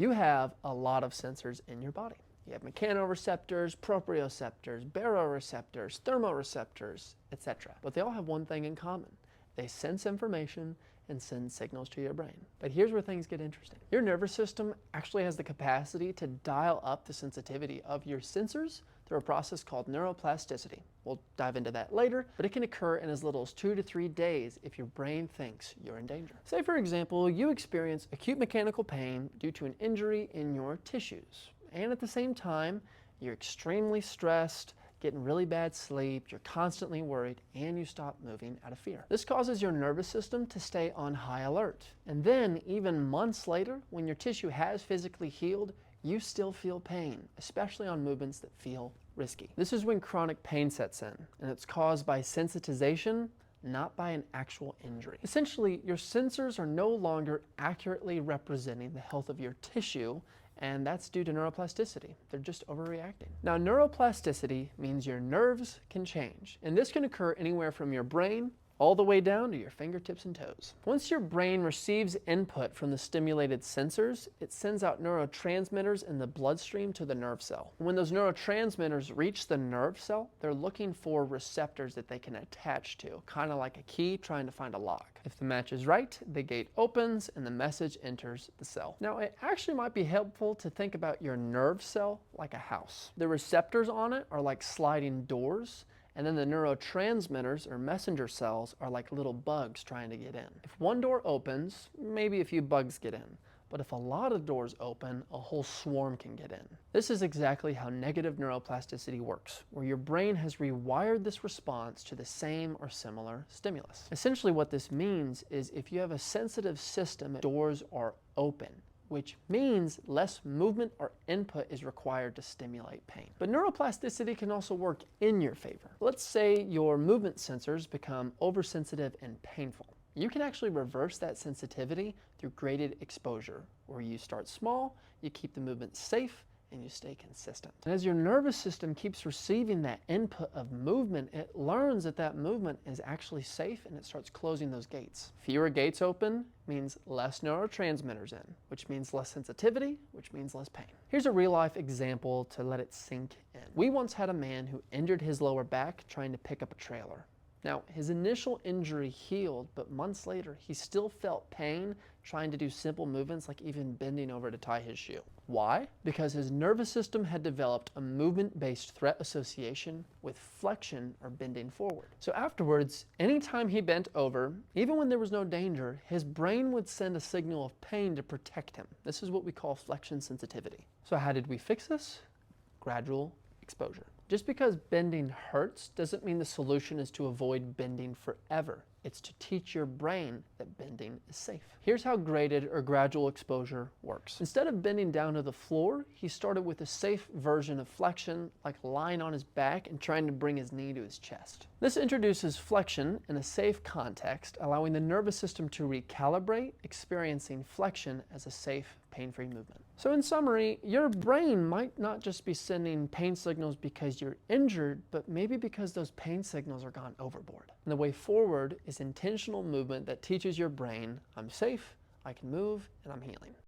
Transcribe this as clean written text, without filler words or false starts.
You have a lot of sensors in your body. You have mechanoreceptors, proprioceptors, baroreceptors, thermoreceptors, etc. But they all have one thing in common. They sense information and send signals to your brain. But here's where things get interesting. Your nervous system actually has the capacity to dial up the sensitivity of your sensors through a process called neuroplasticity. We'll dive into that later, but it can occur in as little as 2 to 3 days if your brain thinks you're in danger. Say, for example, you experience acute mechanical pain due to an injury in your tissues, and at the same time, you're extremely stressed, getting really bad sleep, you're constantly worried, and you stop moving out of fear. This causes your nervous system to stay on high alert. And then, even months later, when your tissue has physically healed, you still feel pain, especially on movements that feel risky. This is when chronic pain sets in, and it's caused by sensitization, not by an actual injury. Essentially, your sensors are no longer accurately representing the health of your tissue, and that's due to neuroplasticity. They're just overreacting. Now, neuroplasticity means your nerves can change, and this can occur anywhere from your brain all the way down to your fingertips and toes. Once your brain receives input from the stimulated sensors, it sends out neurotransmitters in the bloodstream to the nerve cell. When those neurotransmitters reach the nerve cell, they're looking for receptors that they can attach to, kind of like a key trying to find a lock. If the match is right, the gate opens and the message enters the cell. Now, it actually might be helpful to think about your nerve cell like a house. The receptors on it are like sliding doors, and then the neurotransmitters or messenger cells are like little bugs trying to get in. If one door opens, maybe a few bugs get in. But if a lot of doors open, a whole swarm can get in. This is exactly how negative neuroplasticity works, where your brain has rewired this response to the same or similar stimulus. Essentially what this means is if you have a sensitive system, doors are open, which means less movement or input is required to stimulate pain. But neuroplasticity can also work in your favor. Let's say your movement sensors become oversensitive and painful. You can actually reverse that sensitivity through graded exposure, where you start small, you keep the movement safe, and you stay consistent. And as your nervous system keeps receiving that input of movement, it learns that that movement is actually safe, and it starts closing those gates. Fewer gates open means less neurotransmitters in, which means less sensitivity, which means less pain. Here's a real-life example to let it sink in. We once had a man who injured his lower back trying to pick up a trailer. Now, his initial injury healed, but months later, he still felt pain trying to do simple movements like even bending over to tie his shoe. Why? Because his nervous system had developed a movement-based threat association with flexion or bending forward. So afterwards, anytime he bent over, even when there was no danger, his brain would send a signal of pain to protect him. This is what we call flexion sensitivity. So how did we fix this? Gradual exposure. Just because bending hurts doesn't mean the solution is to avoid bending forever. It's to teach your brain that bending is safe. Here's how graded or gradual exposure works. Instead of bending down to the floor, he started with a safe version of flexion, like lying on his back and trying to bring his knee to his chest. This introduces flexion in a safe context, allowing the nervous system to recalibrate, experiencing flexion as a safe, pain-free movement. So in summary, your brain might not just be sending pain signals because you're injured, but maybe because those pain signals are gone overboard. And the way forward is intentional movement that teaches your brain, I'm safe, I can move, and I'm healing.